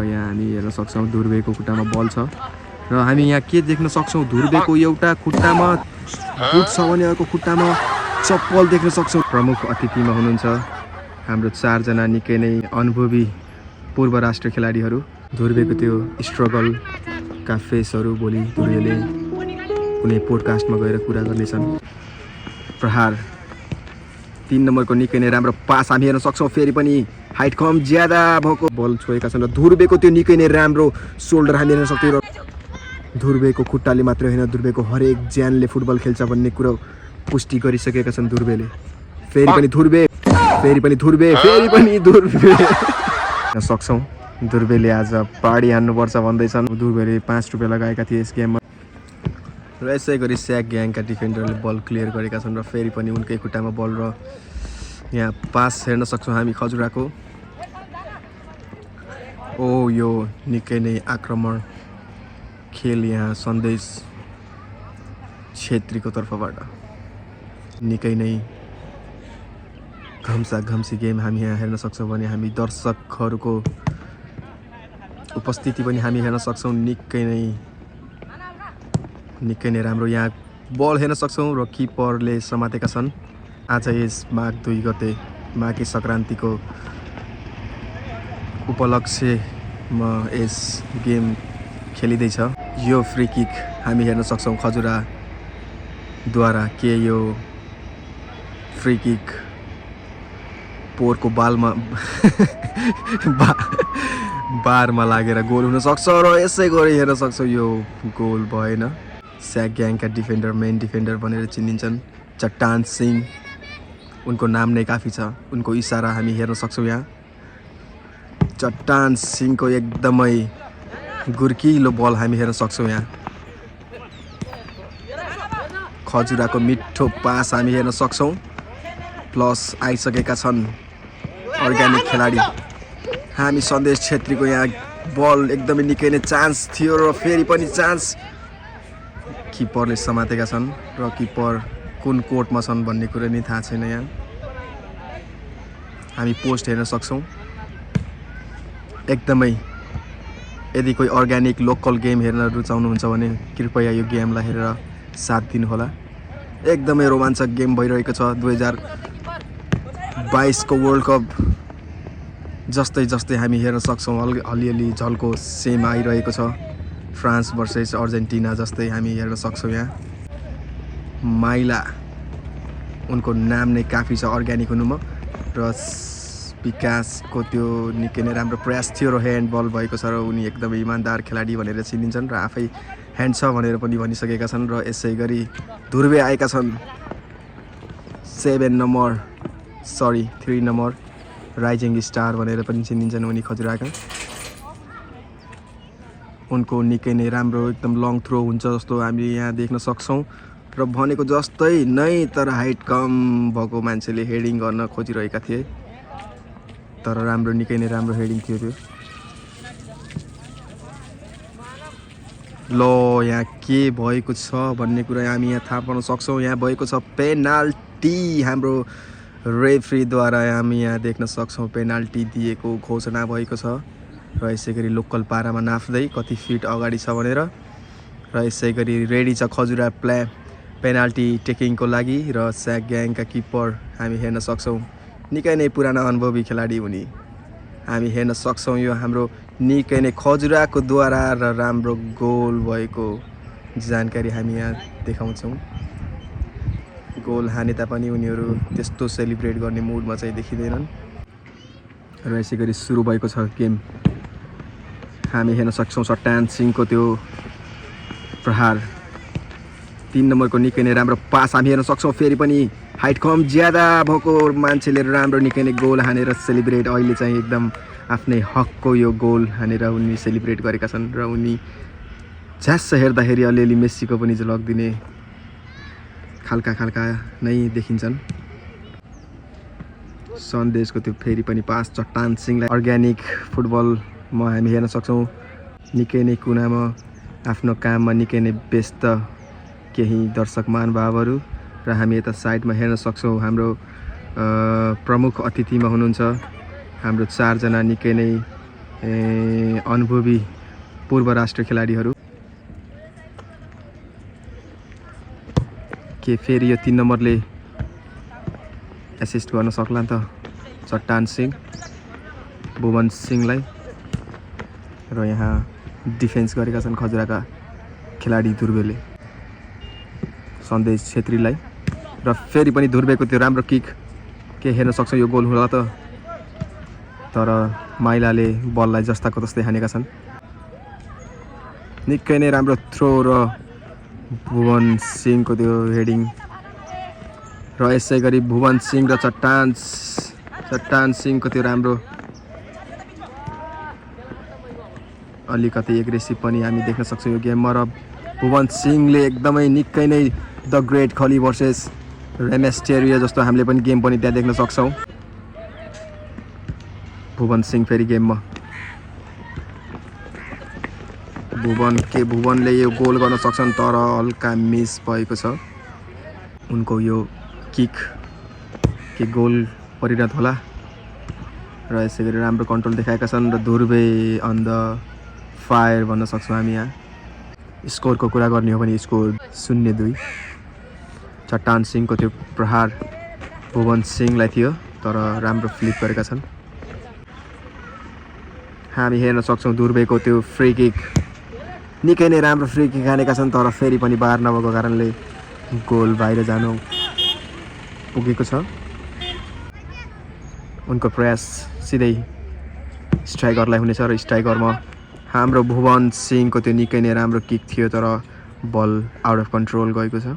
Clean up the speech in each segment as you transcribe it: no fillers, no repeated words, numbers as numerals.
यहाँ हामी हेर्न सक्छौँ ध्रुवेको खुट्टामा बल छ र हामी यहाँ के देख्न सक्छौँ ध्रुवेको एउटा खुट्टामा बुट छ भने अर्को खुट्टामा चप्पल देख्न सक्छौँ। प्रमुख अतिथिमा हुनुहुन्छ हाम्रो 4 जना निकै नै अनुभवी पूर्व राष्ट्रिय खेलाडीहरू। ध्रुवेको त्यो स्ट्रगलका फेसहरू भोलि ध्रुवेले कुनै पोडकास्टमा गएर कुरा गर्नेछन्। प्रहार 3 नम्बरको निकै नै राम्रो पास हामी हेर्न सक्छौँ। फेरि पनि हाइट कम ज्यादा भएको बल छोएका छन् र ध्रुवेको त्यो निकै नै राम्रो सोल्डर हामी हेर्न सक्छौँ। र ध्रुवेको खुट्टाले मात्रै होइन ध्रुवेको हरेक ज्यानले फुटबल खेल्छ भन्ने कुरो पुष्टि गरिसकेका छन् ध्रुवेले। फेरि पनि ध्रुवे सक्छौँ। ध्रुवेले आज पाडी हान्नुपर्छ भन्दैछन्। ध्रुवेले 5 रुपियाँ लगाएका थिए यस गेममा र यसै गरी स्याक ग्याङका डिफेन्डरले बल क्लियर गरेका छन् र फेरि पनि उनकै खुट्टामा बल र यहाँ पास हेर्न सक्छौँ हामी खजुराको। ओ यो निकै नै आक्रमण खेल यहाँ सन्देश छेत्रीको तर्फबाट निकै नै घम्सी गेम हामी यहाँ हेर्न सक्छौँ भने हामी दर्शकहरूको उपस्थिति पनि हामी हेर्न सक्छौँ। निकै नै राम्रो यहाँ बल हेर्न सक्छौँ र किपरले समातेका छन्। आज यस माघ 2 गते माघे सङ्क्रान्तिको उपलक्ष्यमा यस गेम खेलिँदैछ। यो फ्री किक हामी हेर्न सक्छौँ खजुराद्वारा के यो फ्री किक पोरको बालमा बारमा लागेर गोल हुन सक्छ र यसै गरी हेर्न सक्छौँ यो गोल भएन। स्याक ग्याङका डिफेन्डर मेन डिफेन्डर भनेर चिनिन्छन् चट्टान सिंह। उनको नाम नै काफी छ। उनको इसारा हामी हेर्न सक्छौँ यहाँ। चट्टान सिंहको एकदमै गुर्किलो बल हामी हेर्न सक्छौँ यहाँ। खजुराको मिठो पास हामी हेर्न सक्छौँ। प्लस आइसकेका छन् अर्ग्यानिक खेलाडी। हामी सन्देश छेत्रीको यहाँ बल एकदमै निकै नै चान्स थियो र फेरि पनि चान्स किपरले समातेका छन् र किपर कुन कोर्टमा छन् भन्ने कुरा नै थाहा छैन। यहाँ हामी पोस्ट हेर्न सक्छौँ। एकदमै यदि कोही अर्ग्यानिक लोकल गेम हेर्न रुचाउनुहुन्छ भने कृपया यो गेमलाई हेरेर साथ दिनुहोला। एकदमै रोमाञ्चक गेम भइरहेको छ। 2022 को वर्ल्ड कप जस्तै हामी हेर्न सक्छौँ। अलिअलि झल्को सेम आइरहेको छ। फ्रान्स भर्सेस अर्जेन्टिना जस्तै हामी हेर्न सक्छौँ। यहाँ माइला उनको नाम नै काफी छ अर्ग्यानिक हुनुमा र विकासको त्यो निकै नै राम्रो प्रयास थियो र ह्यान्डबल भएको छ र उनी एकदमै इमान्दार खेलाडी भनेर चिनिन्छन् र आफै ह्यान्ड छ भनेर पनि भनिसकेका छन्। र यसै गरी ध्रुवे आएका छन् 3 नम्बर राइजिङ स्टार भनेर पनि चिनिन्छन् उनी खजुराका। उनको निकै नै राम्रो एकदम लङ थ्रो हुन्छ जस्तो हामी यहाँ देख्न सक्छौँ र भनेको जस्तै नै तर हाइट कम भएको मान्छेले हेडिङ गर्न खोजिरहेका थिए तर निकै नै राम्रो हेडिङ थियो त्यो। ल यहाँ के भएको छ भन्ने कुरा हामी यहाँ थाहा पाउन सक्छौँ। यहाँ भएको छ पेनाल्टी। हाम्रो रेफ्रीद्वारा हामी यहाँ देख्न सक्छौँ पेनाल्टी दिएको घोषणा भएको छ र यसै गरी लोकल पारामा नाप्दै कति फिट अगाडि छ भनेर र यसै गरी रेडी छ खजुरा पेनाल्टी टेकिङको लागि र स्याक ग्याङका किपर हामी हेर्न सक्छौँ। निकै नै पुराना अनुभवी खेलाडी हुने हामी हेर्न सक्छौँ। यो हाम्रो निकै नै खजुराको द्वारा र राम्रो गोल भएको जानकारी हामी यहाँ देखाउँछौँ। गोल हाने तापनि उनीहरू त्यस्तो सेलिब्रेट गर्ने मुडमा चाहिँ देखिँदैनन् र यसै गरी सुरु भएको छ गेम। हामी हेर्न सक्छौँ चट्टान सिंहको त्यो प्रहार 3 नम्बरको निकै नै राम्रो पास हामी हेर्न सक्छौँ। फेरि पनि हाइट कम ज्यादा भएको मान्छेले राम्रो निकै नै गोल हानेर सेलिब्रेट अहिले चाहिँ एकदम आफ्नै हकको यो गोल हानेर उनी सेलिब्रेट गरेका छन् र उनी झ्यास हेर्दाखेरि अलिअलि मेस्सीको पनि झलक दिने खालका नै देखिन्छन्। सन्देशको त्यो फेरि पनि पास चट्टान सिंहलाई अर्ग्यानिक फुटबलमा हामी हेर्न सक्छौँ। निकै नै कुनामा आफ्नो काममा निकै नै व्यस्त केही दर्शक महानुभावहरू र हामी यता साइडमा हेर्न सक्छौँ हाम्रो प्रमुख अतिथिमा हुनुहुन्छ हाम्रो 4 जना निकै नै अनुभवी पूर्व राष्ट्रिय खेलाडीहरू के फेरि यो 3 नम्बरले एसिस्ट गर्न सक्ला त चट्टान सिंह भुवन सिंहलाई र यहाँ डिफेन्स गरेका छन् खजुराका खेलाडी ध्रुवेले सन्देश छेत्रीलाई र फेरि पनि ध्रुवेको त्यो राम्रो किक के हेर्न सक्छ यो गोल होला त तर माइलाले बललाई जस्ताको तस्तै हानेका छन् निकै नै राम्रो थ्रो र भुवन सिंहको त्यो हेडिङ र यसै गरी भुवन सिंह र चट्टान सिंहको त्यो राम्रो अलिकति एग्रेसिभ पनि हामी देख्न सक्छौँ यो गेममा र भुवन सिंहले एकदमै निकै नै द ग्रेट खली भर्सेस रेमेस्टेरिया जस्तो हामीले पनि गेम पनि त्यहाँ देख्न सक्छौँ भुवन सिंह फेरि गेममा भुवनले यो गोल गर्न सक्छन् तर हल्का मिस भएको छ उनको यो किक के गोल परिणत होला र यसै गरी राम्रो कन्ट्रोल देखाएका छन् र ध्रुवे अन द फायर भन्न सक्छौँ हामी यहाँ स्कोरको कुरा गर्ने हो भने स्कोर 0-2 चट्टान सिंहको त्यो प्रहार भुवन सिंहलाई थियो तर राम्रो फ्लिप गरेका छन् हामी हेर्न सक्छौँ ध्रुवेको त्यो फ्री किक निकै नै राम्रो फ्री किक हानेका छन् तर फेरि पनि बार नभएको कारणले गोल बाहिर जानु पुगेको छ उनको प्रयास सिधै स्ट्राइकरलाई हुनेछ र स्ट्राइकरमा हाम्रो भुवन सिंहको त्यो निकै नै राम्रो किक थियो तर बल आउट अफ कन्ट्रोल गएको छ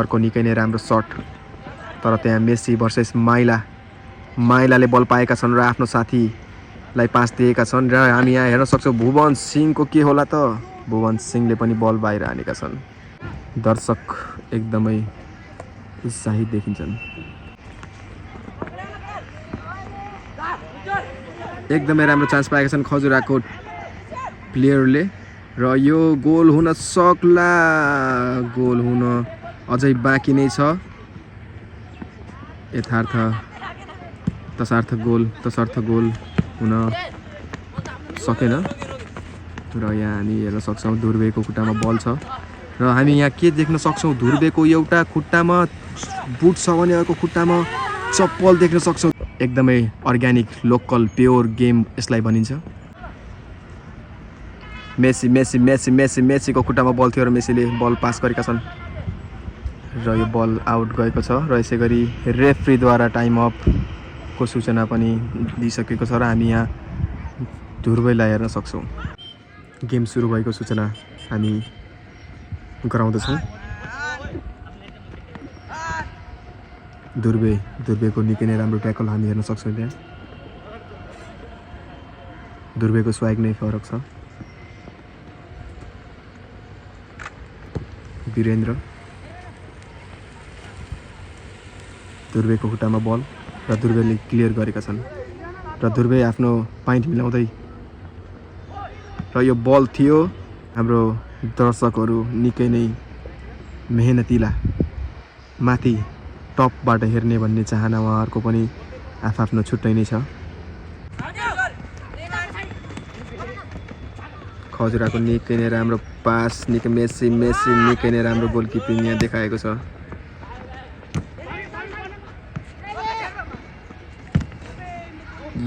अर्को निकै नै राम्रो सट तर त्यहाँ मेसी भर्सेस माइलाले बल पाएका छन् र आफ्नो साथीलाई पास दिएका छन् र हामी यहाँ हेर्न सक्छौँ भुवन सिंहको के होला त भुवन सिंहले पनि बल बाहिर हानेका छन् दर्शक एकदमै उत्साहित देखिन्छन् एकदमै राम्रो चान्स पाएका छन् खजुराको प्लेयरले र यो गोल हुन सक्ला गोल हुन अझै बाँकी नै छ तसर्थ गोल हुन सकेन र यहाँ हामी हेर्न सक्छौँ ध्रुवेको खुट्टामा बल छ र हामी यहाँ के देख्न सक्छौँ ध्रुवेको एउटा खुट्टामा बुट छ भने अर्को खुट्टामा चप्पल देख्न सक्छौँ एकदमै अर्ग्यानिक लोकल प्योर गेम यसलाई भनिन्छ मेसीको खुट्टामा बल थियो र मेसीले बल पास गरेका छन् र यो बल आउट गएको छ र यसै गरी रेफ्रीद्वारा टाइम अपको सूचना पनि दिइसकेको छ र हामी यहाँ ध्रुवेलाई हेर्न सक्छौँ गेम सुरु भएको सूचना हामी गराउँदछौँ ध्रुवेको निकै नै राम्रो ट्याकल हामी हेर्न सक्छौँ त्यहाँ ध्रुवेको स्वाग नै फरक छ वीरेन्द्र ध्रुवेको खुट्टामा बल र ध्रुवेले क्लियर गरेका छन् र ध्रुवे आफ्नो पाइन्ट मिलाउँदै र यो बल थियो हाम्रो दर्शकहरू निकै नै मेहनतिला माथि टपबाट हेर्ने भन्ने चाहना उहाँहरूको पनि आफ्नो छुट्टै नै छ खजुराको निकै नै राम्रो पास मेसी निकै नै राम्रो गोलकिपिङ यहाँ देखाएको छ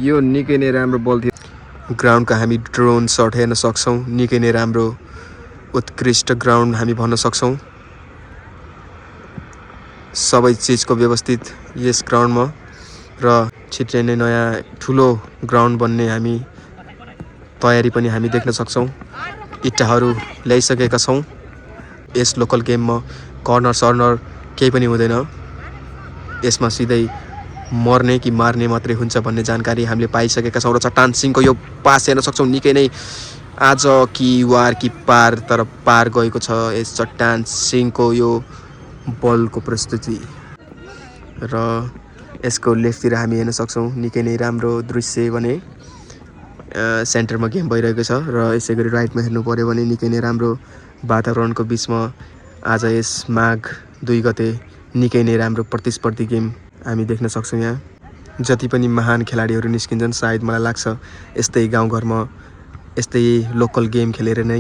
यो निकै नै राम्रो बल थियो ग्राउन्डका हामी ड्रोन सट हेर्न सक्छौँ निकै नै राम्रो उत्कृष्ट ग्राउन्ड हामी भन्न सक्छौँ सबै चिजको व्यवस्थित यस ग्राउन्डमा र छिट्टै नै नयाँ ठुलो ग्राउन्ड बन्ने हामी तयारी पनि हामी देख्न सक्छौँ इट्टाहरू ल्याइसकेका छौँ यस लोकल गेममा कर्नर सर्नर केही पनि हुँदैन यसमा सिधै मर्ने कि मार्ने मात्रै हुन्छ भन्ने जानकारी हामीले पाइसकेका छौँ र चट्टान सिंहको यो पास हेर्न सक्छौँ निकै नै आज कि वार कि पार तर पार गएको छ यस चट्टान सिंहको यो बलको प्रस्तुति र यसको लेफ्टतिर हामी हेर्न सक्छौँ निकै नै राम्रो दृश्य भने सेन्टरमा गेम भइरहेको छ र यसै गरी राइटमा हेर्नु पर्यो भने निकै नै राम्रो वातावरणको बिचमा आज यस माघ 2 गते निकै नै राम्रो प्रतिस्पर्धी गेम हामी देख्न सक्छौँ यहाँ जति पनि महान खेलाडीहरू निस्किन्छन् सायद मलाई लाग्छ यस्तै गाउँघरमा यस्तै लोकल गेम खेलेर नै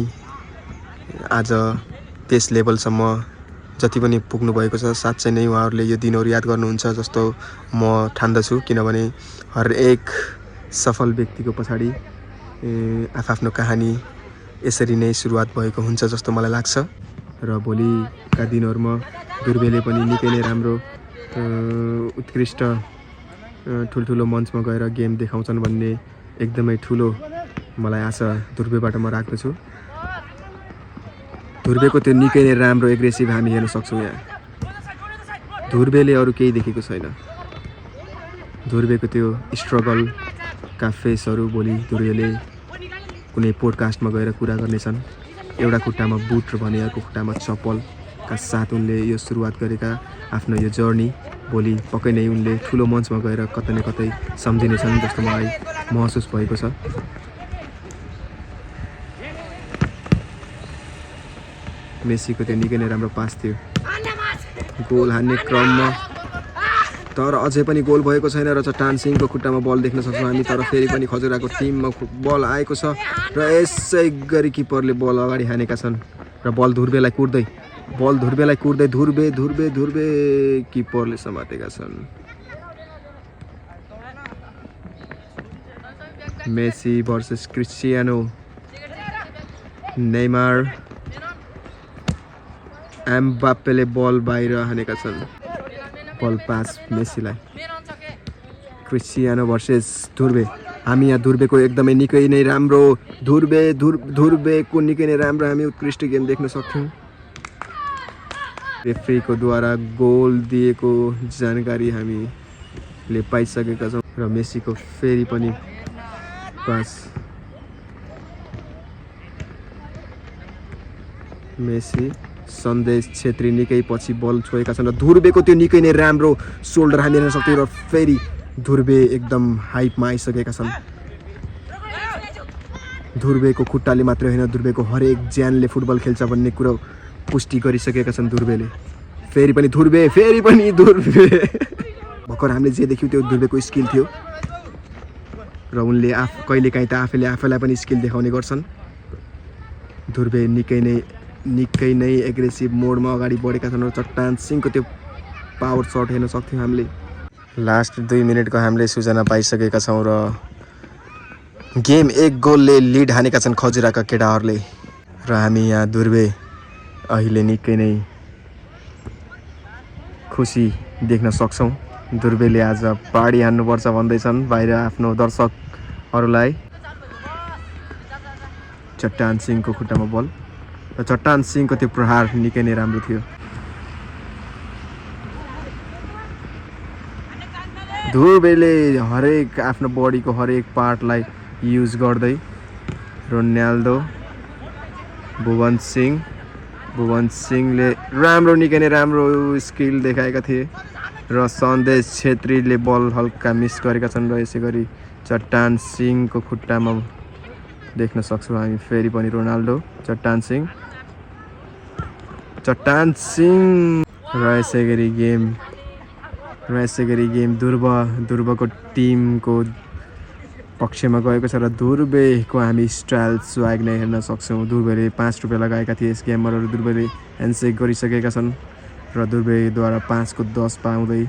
आज त्यस लेभलसम्म जति पनि पुग्नु भएको छ। साँच्चै नै उहाँहरूले यो दिनहरू याद गर्नुहुन्छ जस्तो म ठान्दछु, किनभने हरेक सफल व्यक्तिको पछाडि आफ्नो कहानी यसरी नै सुरुवात भएको हुन्छ जस्तो मलाई लाग्छ। र भोलिका दिनहरूमा दुर्बेले पनि निकै नै राम्रो उत्कृष्ट ठुल्ठुलो मञ्चमा गएर गेम देखाउँछन् भन्ने एकदमै ठुलो मलाई आशा दुर्बेबाट म राख्दछु। दुर्बेको त्यो निकै नै राम्रो एग्रेसिभ हामी हेर्न सक्छौँ। यहाँ दुर्बेले अरू केही देखेको छैन। दुर्बेको त्यो स्ट्रगलका फेसहरू भोलि दुर्बेले कुनै पोडकास्टमा गएर कुरा गर्नेछन्। एउटा खुट्टामा बुट र भने अर्को खुट्टामा चप्पलका साथ उनले यो सुरुवात गरेका आफ्नो यो जर्नी भोलि पक्कै नै उनले ठुलो मञ्चमा गएर कतै न कतै सम्झिनेछन् जस्तो मलाई महसुस भएको छ। मेसीको त्यो निकै नै राम्रो पास थियो गोल हान्ने क्रममा, तर अझै पनि गोल भएको छैन र चट्टान सिंहको खुट्टामा बल देख्न सक्छौँ हामी। तर फेरि पनि खजुराको टिममा बल आएको छ र यसै गरी किपरले बल अगाडि हानेका छन् र बल धुर्बेलाई कुर्दै धुर्बे किपरले समातेका छन्। मेसी भर्सेस क्रिस्टियानो, नेमार, एम्बाप्पेले बल बाहिर हानेका छन्। बल पास मेसीलाई। Cristiano versus Dhurbe. हामी यहाँ धुर्बेको एकदमै निकै नै राम्रो धुर्बेको निकै नै राम्रो हामी उत्कृष्ट गेम देख्न सक्छौँ। रेफ्रीको द्वारा गोल दिएको जानकारी हामीले पाइसकेका छौँ र मेसीको फेरि पनि पास। मेसी सन्देश छेत्री निकै पछि बल छोएका छन् र धुर्बेको त्यो निकै नै राम्रो सोल्डर हामी हेर्न सक्छौँ र फेरि धुर्बे एकदम हाइपमा आइसकेका छन्। धुर्बेको खुट्टाले मात्रै होइन धुर्बेको हरेक ज्यानले फुटबल खेल्छ भन्ने कुरो पुष्टि गरिसकेका छन् धुर्बेले। फेरि पनि धुर्बे भर्खर हामीले जे देख्यौँ त्यो धुर्बेको स्किल थियो र उनले कहिलेकाहीँ त आफैलाई पनि स्किल देखाउने गर्छन्। धुर्बे निकै नै एग्रेसिभ मोडमा अगाडि बढेका छन् र चट्टान सिंहको त्यो पावर सर्ट हेर्न सक्थ्यौँ हामीले। लास्ट 2 मिनटको हामीले सूचना पाइसकेका छौँ र गेम 1 गोलले लिड हानेका छन् खजुराका केटाहरूले र हामी यहाँ धुर्बे अहिले निकै नै खुसी देख्न सक्छौँ। धुर्बेले आज पाडी हान्नुपर्छ भन्दैछन् बाहिर आफ्नो दर्शकहरूलाई। चट्टान सिंहको खुट्टामा बल र चट्टान सिंहको त्यो प्रहार निकै नै राम्रो थियो। धुर्बेले हरेक आफ्नो बडीको हरेक पार्टलाई युज गर्दै रोनाल्डो, भुवन सिंहले निकै नै राम्रो स्किल देखाएका थिए र सन्देश छेत्रीले बल हल्का मिस गरेका छन् र यसै गरी चट्टान सिंहको खुट्टामा देख्न सक्छौँ हामी फेरि पनि रोनाल्डो, चट्टान सिंह र यसै गरी गेम धुर्बको टिमको पक्षमा गएको छ र धुर्बेको हामी स्टाइल स्वाग नै हेर्न सक्छौँ। धुर्बेले 5 रुपियाँ लगाएका थिए यस गेममा र धुर्बेले ह्यान्डसेक गरिसकेका छन् र धुर्बेद्वारा 5 को 10 पाउँदै